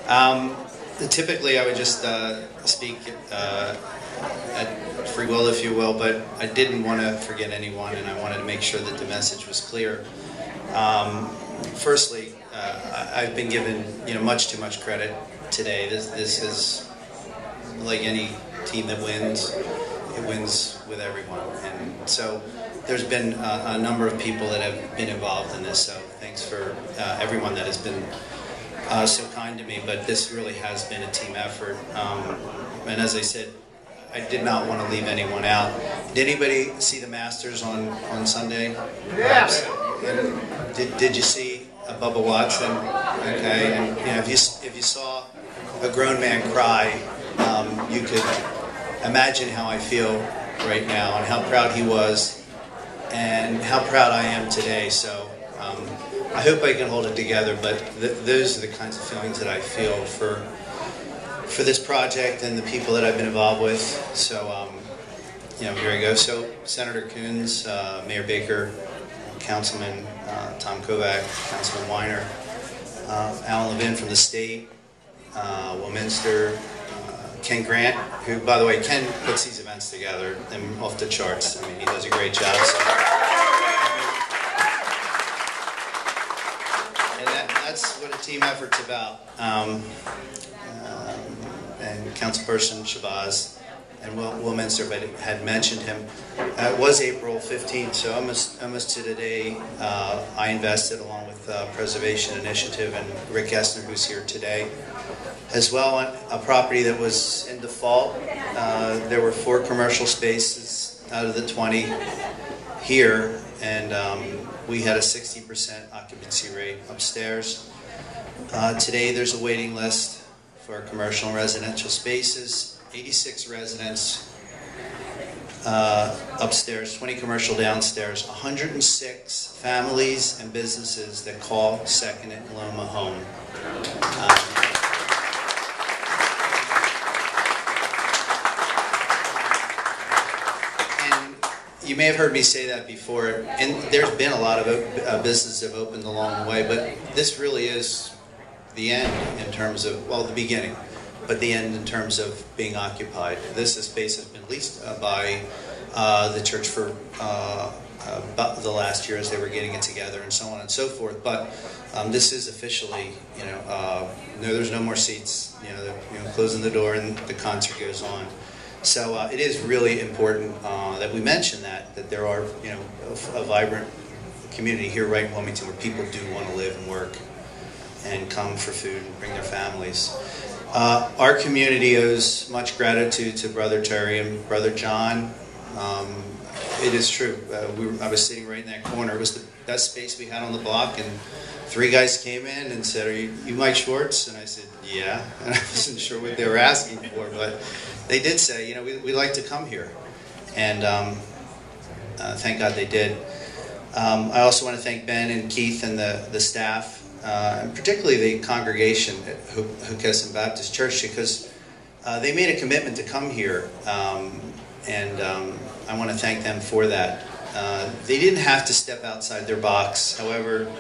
Um, Typically, I would just speak at free will, if you will, but I didn't want to forget anyone, and I wanted to make sure that the message was clear. Firstly, I've been given much too much credit today. This is like any team that wins. It wins with everyone, and so there's been a number of people that have been involved in this. So thanks for everyone that has been so kind to me. But this really has been a team effort, and as I said, I did not want to leave anyone out. Did anybody see the Masters on Sunday? Yes. Did you see Bubba Watson? Okay, and if you saw a grown man cry, you could imagine how I feel right now and how proud he was and how proud I am today. So I hope I can hold it together, but those are the kinds of feelings that I feel for this project and the people that I've been involved with. So here we go. So Senator Coons, Mayor Baker, Councilman Tom Kovac, Councilman Weiner, Alan Levin from the state, Wilminster, Ken Grant, who, by the way, Ken puts these events together and off the charts. I mean, he does a great job. So. And that's what a team effort's about. And Councilperson Shabazz and Wilminster, but had mentioned him. It was April 15th, so almost to the day I invested, along with Preservation Initiative and Rick Essner, who's here today, as well, on a property that was in default. There were 4 commercial spaces out of the 20 here, and we had a 60% occupancy rate upstairs. Today there's a waiting list for commercial and residential spaces. 86 residents upstairs, 20 commercial downstairs, 106 families and businesses that call Second and LOMA home. You may have heard me say that before, and there's been a lot of businesses that have opened along the way, but this really is the end in terms of, well, the beginning, but the end in terms of being occupied. This space has been leased by the church for about the last year as they were getting it together and so on and so forth, but this is officially, no, there's no more seats, they're closing the door and the concert goes on. So it is really important that we mention that there are, a vibrant community here right in Wilmington where people do want to live and work and come for food and bring their families. Our community owes much gratitude to Brother Terry and Brother John. It is true. I was sitting right in that corner. It was the best space we had on the block, and 3 guys came in and said, "Are you Mike Schwartz?" And I said, "Yeah." And I wasn't sure what they were asking for, but they did say, we like to come here. And thank God they did. I also want to thank Ben and Keith and the staff, and particularly the congregation at Hookessin Baptist Church, because they made a commitment to come here, and I want to thank them for that. They didn't have to step outside their box. However,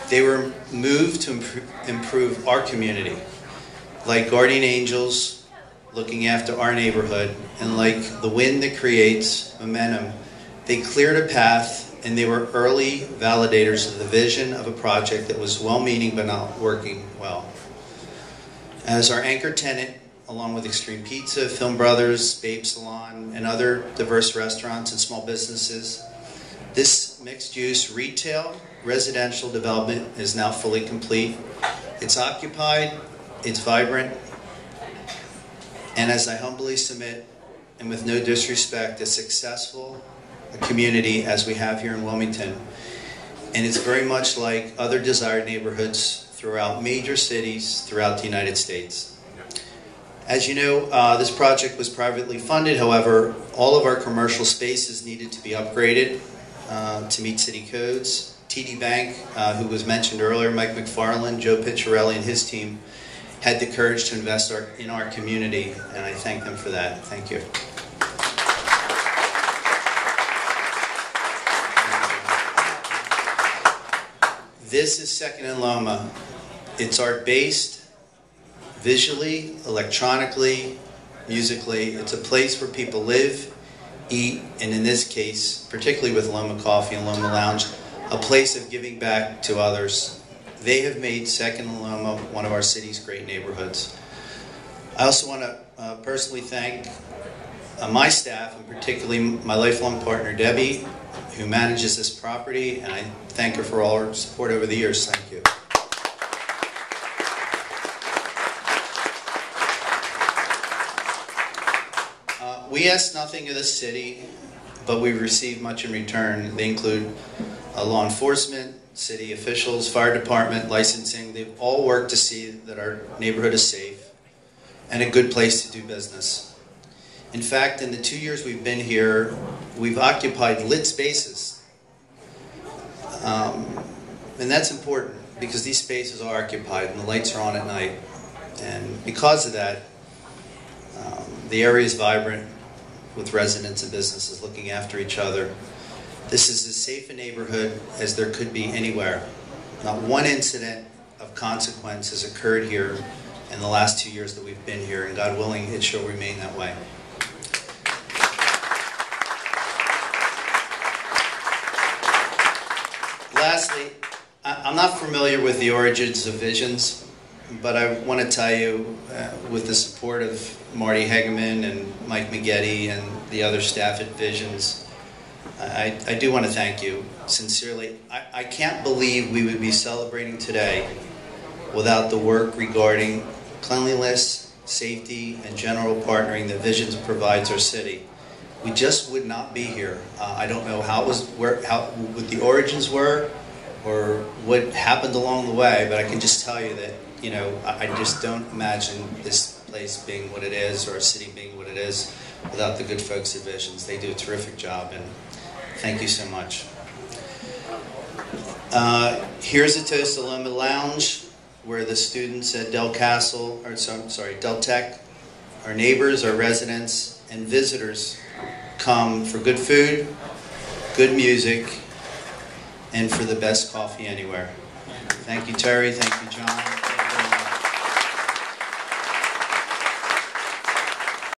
they were moved to improve our community, like guardian angels looking after our neighborhood, and like the wind that creates momentum. They cleared a path, and they were early validators of the vision of a project that was well-meaning but not working well. As our anchor tenant, along with Extreme Pizza, Film Brothers, Babe Salon, and other diverse restaurants and small businesses, this mixed-use retail residential development is now fully complete. It's occupied, it's vibrant, and as I humbly submit, and with no disrespect, as successful a community as we have here in Wilmington. And it's very much like other desired neighborhoods throughout major cities throughout the United States. As you know, this project was privately funded. However, all of our commercial spaces needed to be upgraded to meet city codes. TD Bank, who was mentioned earlier, Mike McFarland, Joe Picciarelli, and his team had the courage to invest in our community, and I thank them for that. Thank you. This is Second and LOMA. It's art-based, visually, electronically, musically. It's a place where people live, eat, and in this case, particularly with Loma Coffee and Loma Lounge, a place of giving back to others. They have made Second Loma one of our city's great neighborhoods. I also want to personally thank my staff, and particularly my lifelong partner, Debbie, who manages this property, and I thank her for all her support over the years. Thank you. We ask nothing of the city, but we receive much in return. They include law enforcement, city officials, fire department, licensing. They've all worked to see that our neighborhood is safe and a good place to do business. In fact, in the 2 years we've been here, we've occupied lit spaces. And that's important because these spaces are occupied and the lights are on at night. And because of that, the area is vibrant with residents and businesses looking after each other. This is as safe a neighborhood as there could be anywhere. Not one incident of consequence has occurred here in the last 2 years that we've been here, and God willing, it shall remain that way. Lastly, I'm not familiar with the origins of Visions, but I want to tell you, with the support of Marty Hegeman and Mike McGetty and the other staff at Visions, I do want to thank you sincerely. I can't believe we would be celebrating today without the work regarding cleanliness, safety, and general partnering that Visions provides our city. We just would not be here. I don't know how what the origins were or what happened along the way, but I can just tell you that, you know, I just don't imagine this place being what it is or a city being what it is without the good folks at Visions. They do a terrific job, and thank you so much. Here's a toast to Loma Lounge, where the students at Del Tech, our neighbors, our residents, and visitors come for good food, good music, and for the best coffee anywhere. Thank you, Terry. Thank you, John.